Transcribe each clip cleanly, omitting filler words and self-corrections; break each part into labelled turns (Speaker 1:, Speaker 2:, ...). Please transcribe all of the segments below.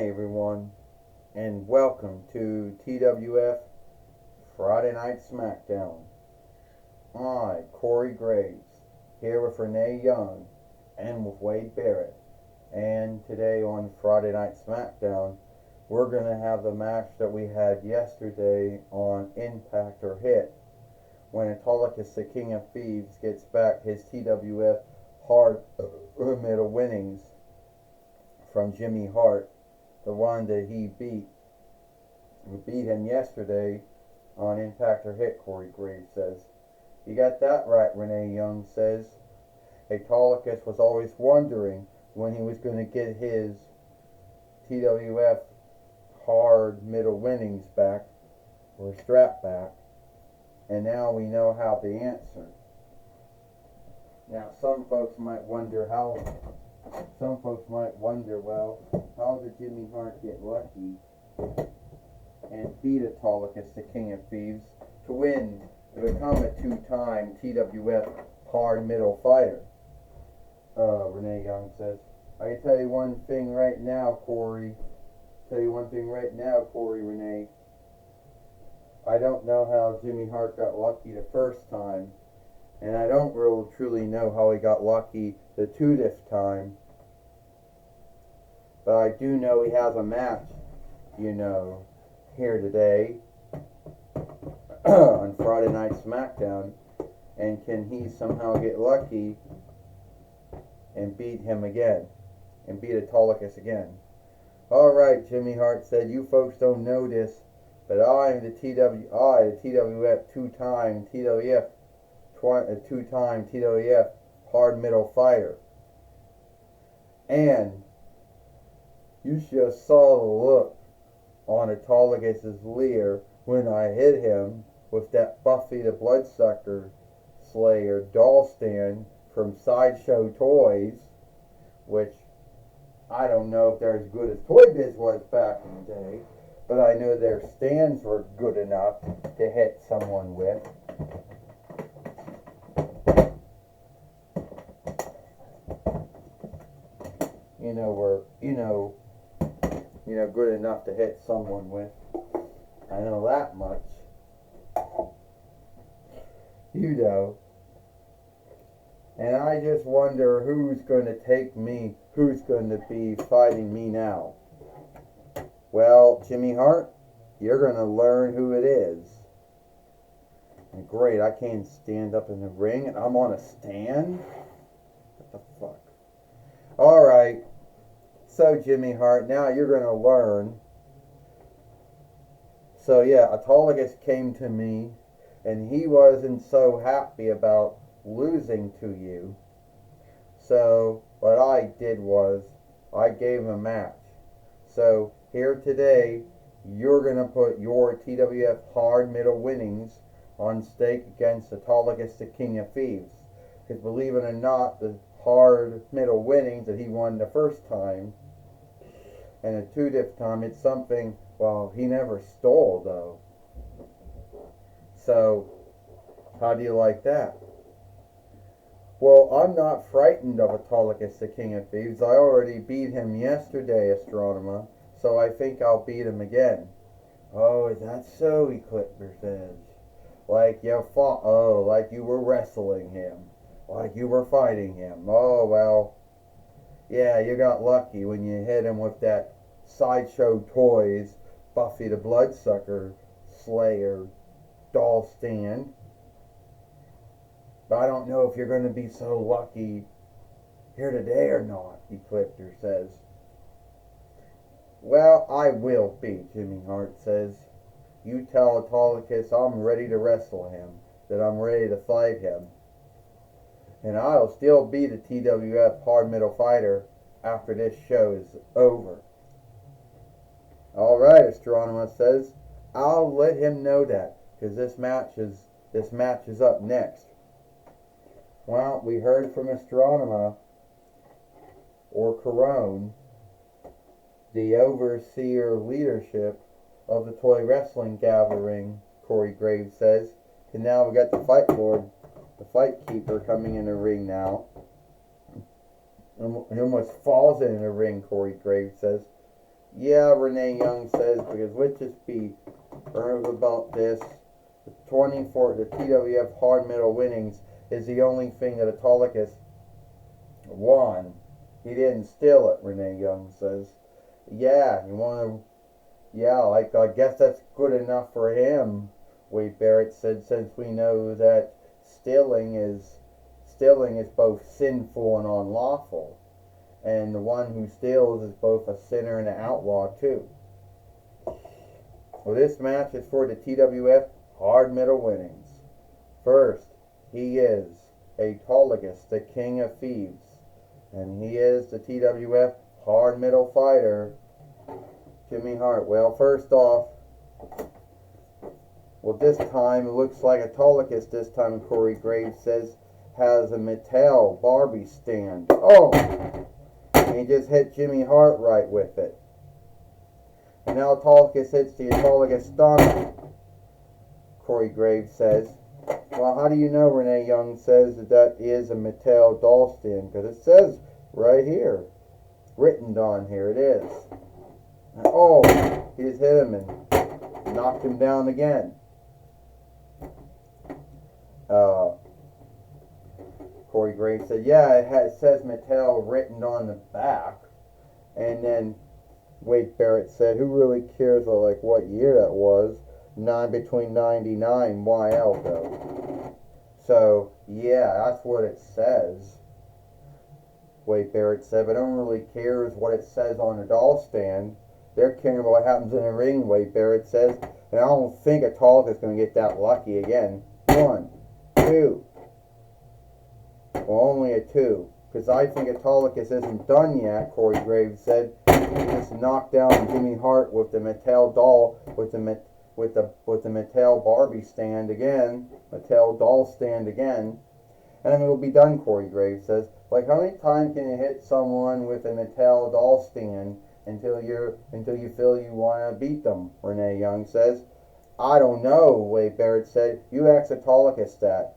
Speaker 1: Hi everyone, and welcome to TWF Friday Night Smackdown. I, Corey Graves, here with Renee Young and with Wade Barrett. And today on Friday Night Smackdown, we're going to have the match that we had yesterday on Impact or Hit, when Autolycus, the King of Thieves, gets back his TWF Hard Middle winnings from Jimmy Hart, the one that he beat. We beat him yesterday on Impact or Hit, Corey Graves says. You got that right, Renee Young says. Autolycus was always wondering when he was going to get his TWF Hard Middle winnings back, or strap back, and now we know how the answer. Now some folks might wonder, well, how did Jimmy Hart get lucky and beat Autolycus, the King of Thieves, to become a two-time TWF Hard Middle fighter? Renee Young says. I can tell you one thing right now, Corey. Renee. I don't know how Jimmy Hart got lucky the first time, and I don't really truly know how he got lucky the 20th time. But I do know he has a match, here today on Friday Night Smackdown. And can he somehow get lucky and beat him again? And beat Autolycus again? Alright, Jimmy Hart said, you folks don't know this, but I am the TWF two-time TWF Hard Middle fighter. And you just saw the look on Autolycus's leer when I hit him with that Buffy the Bloodsucker Slayer doll stand from Sideshow Toys, which I don't know if they're as good as Toy Biz was back in the day, but I know their stands were good enough to hit someone with. Good enough to hit someone with. I know that much. And I just wonder who's going to be fighting me now. Well, Jimmy Hart, you're going to learn who it is. And great, I can't stand up in the ring and I'm on a stand? What the fuck? Alright. So, Jimmy Hart, now you're going to learn. So, yeah, Autolycus came to me, and he wasn't so happy about losing to you. So, what I did was, I gave him a match. So, here today, you're going to put your TWF Hard Middle winnings on stake against Autolycus, the King of Thieves. Because believe it or not, the Hard Middle winnings that he won the first time, and the 20th time, it's something, well, he never stole, though. So, how do you like that? Well, I'm not frightened of Autolycus, the King of Thieves. I already beat him yesterday, Astronomer, so I think I'll beat him again. Oh, is that so? Eclipser says. Like you were wrestling him. Like you were fighting him. Oh, well, yeah, you got lucky when you hit him with that Sideshow Toys Buffy the Bloodsucker Slayer doll stand. But I don't know if you're going to be so lucky here today or not, Eclipser says. Well, I will be, Jimmy Hart says. You tell Autolycus I'm ready to wrestle him, that I'm ready to fight him. And I'll still be the TWF Hard Middle fighter after this show is over. Alright, Astronomer says. I'll let him know that, because this match is up next. Well, we heard from Astronomer, or Corone, the overseer leadership of the Toy Wrestling Gathering, Corey Graves says. And now we got the Fight Lord, the Fight Keeper, coming in the ring now. He almost falls in the ring, Corey Graves says. Yeah, Renee Young says, because let's just be earnest about this. The TWF hard medal winnings is the only thing that Autolycus won. He didn't steal it, Renee Young says. Yeah, you want to, yeah, like, I guess that's good enough for him, Wade Barrett said, since we know that stealing is both sinful and unlawful. And the one who steals is both a sinner and an outlaw, too. Well, this match is for the TWF hard medal winnings. First, he is Autolycus, the King of Thieves. And he is the TWF hard medal fighter, Jimmy Hart. Well, first off, well, this time it looks like Autolycus, this time Corey Graves says, has a Mattel Barbie stand. Oh! And he just hit Jimmy Hart right with it. And now Autolycus hits the Autolycus stunner, Corey Graves says. Well, how do you know, Renee Young says, that is a Mattel doll stand? Because it says right here, written on here, it is. Oh, he just hit him and knocked him down again. Corey Graves said, yeah, it says Mattel written on the back. And then Wade Barrett said, who really cares like what year that was? Between 99 YL though. So yeah, that's what it says. Wade Barrett said, but I don't really care what it says on a doll stand. They're caring about what happens in the ring, Wade Barrett says. And I don't think Autolycus is going to get that lucky again. 1, 2. Well, only a 2. Because I think Autolycus isn't done yet, Corey Graves said. He just knocked down Jimmy Hart with the Mattel doll, with the Mattel Barbie stand again, Mattel doll stand again, and then it'll be done, Corey Graves says. Like, how many times can you hit someone with a Mattel doll stand until you feel you want to beat them, Renee Young says. I don't know, Wade Barrett said. You ask Autolycus that.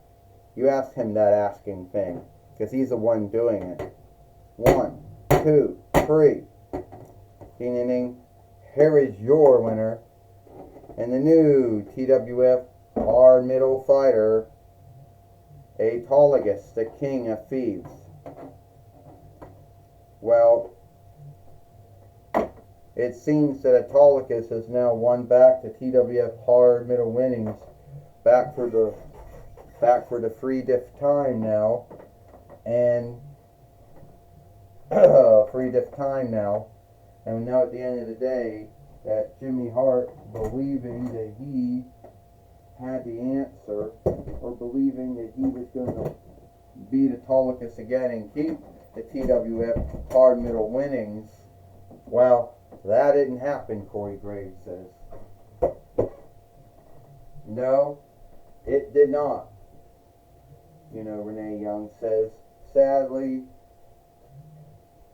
Speaker 1: You ask him that asking thing, because he's the one doing it. 1, 2, 3. Ding, ding, ding. Here is your winner, and the new TWF hard middle fighter, Autolycus, the King of Thieves. Well, it seems that Autolycus has now won back the TWF hard middle winnings, back for the 3-diff time now, and 3-diff time now, and now at the end of the day, that Jimmy Hart, believing that he had the answer, or believing that he was going to beat Autolycus again and keep the TWF hard middle winnings, well, that didn't happen, Corey Graves says. No, it did not. You know, Renee Young says, sadly,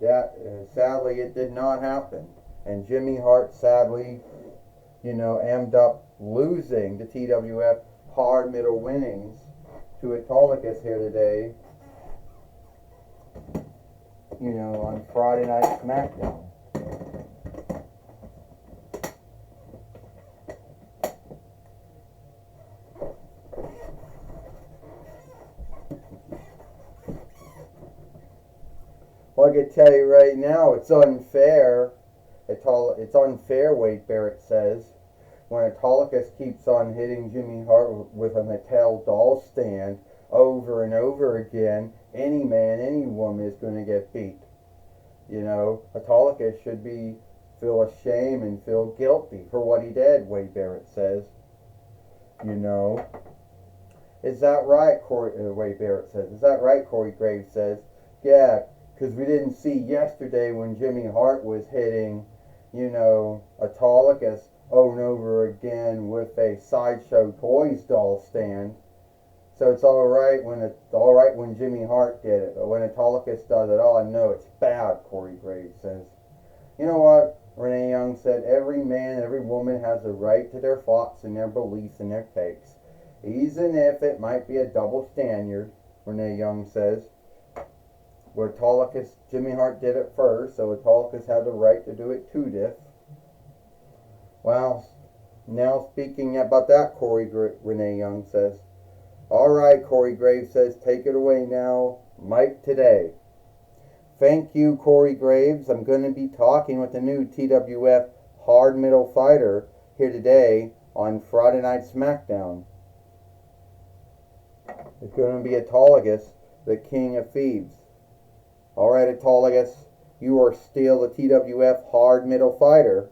Speaker 1: it did not happen. And Jimmy Hart, sadly, ended up losing the TWF hard middle winnings to Autolycus here today, on Friday Night Smackdown. Well, I can tell you right now, it's unfair. It's unfair, Wade Barrett says, when Autolycus keeps on hitting Jimmy Hart with a Mattel doll stand over and over again. Any man, any woman is going to get beat. Autolycus should feel ashamed and feel guilty for what he did, Wade Barrett says. Is that right, Wade Barrett says. Is that right, Corey Graves says. Yeah, because we didn't see yesterday when Jimmy Hart was hitting, Autolycus over and over again with a Sideshow Toys doll stand. So it's all right when Jimmy Hart did it, but when Autolycus does it, oh no, it's bad, Corey Graves says. You know what? Renee Young said, every man, every woman has a right to their thoughts and their beliefs and their takes, even if it might be a double standard, Renee Young says. Where Autolycus, Jimmy Hart did it first, so Autolycus had the right to do it 2-diff. Well, now speaking about that, Renee Young says. All right, Corey Graves says, take it away now, Mike Today. Thank you, Corey Graves. I'm going to be talking with the new TWF hard middle fighter here today on Friday Night Smackdown. It's going to be Autolygus, the King of Thieves. Alright, Autolygus, you are still the TWF hard middle fighter.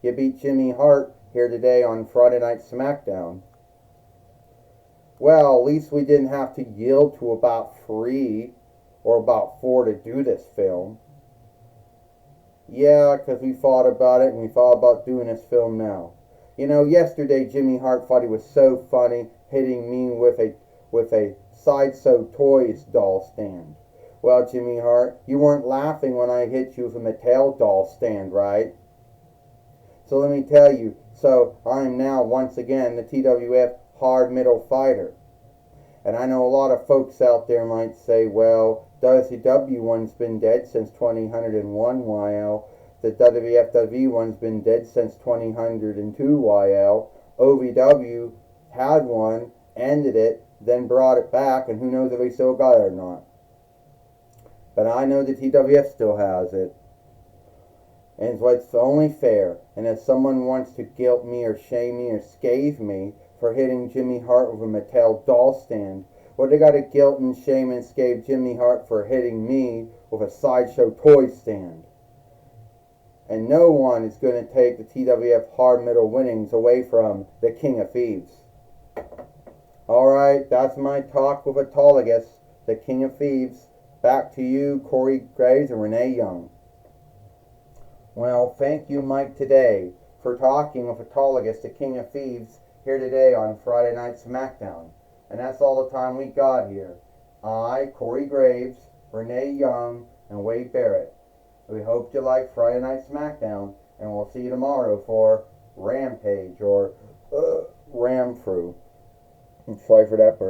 Speaker 1: You beat Jimmy Hart here today on Friday Night Smackdown. Well, at least we didn't have to yield to about 3 or about 4 to do this film. Yeah, because we thought about it and we thought about doing this film now. You know, yesterday Jimmy Hart thought he was so funny hitting me with a Sideshow Toys doll stand. Well, Jimmy Hart, you weren't laughing when I hit you with a Mattel doll stand, right? So let me tell you, so I'm now once again the TWF hard middle fighter. And I know a lot of folks out there might say, well, WCW one's been dead since 2001 YL. The WFW one's been dead since 2002 YL. OVW had one, ended it, then brought it back, and who knows if they still got it or not. But I know the TWF still has it. And so it's only fair. And if someone wants to guilt me or shame me or scathe me for hitting Jimmy Hart with a Mattel doll stand, well, they got to guilt and shame and scathe Jimmy Hart for hitting me with a Sideshow toy stand. And no one is going to take the TWF hard middle winnings away from the King of Thieves. Alright, that's my talk with Autolygus, the King of Thieves. Back to you, Corey Graves and Renee Young. Well, thank you, Mike, today for talking with Autolygus, the King of Thieves, here today on Friday Night Smackdown. And that's all the time we got here. I, Corey Graves, Renee Young, and Wade Barrett. We hope you like Friday Night Smackdown, and we'll see you tomorrow for Rampage or Ram Through. Sorry for that burp.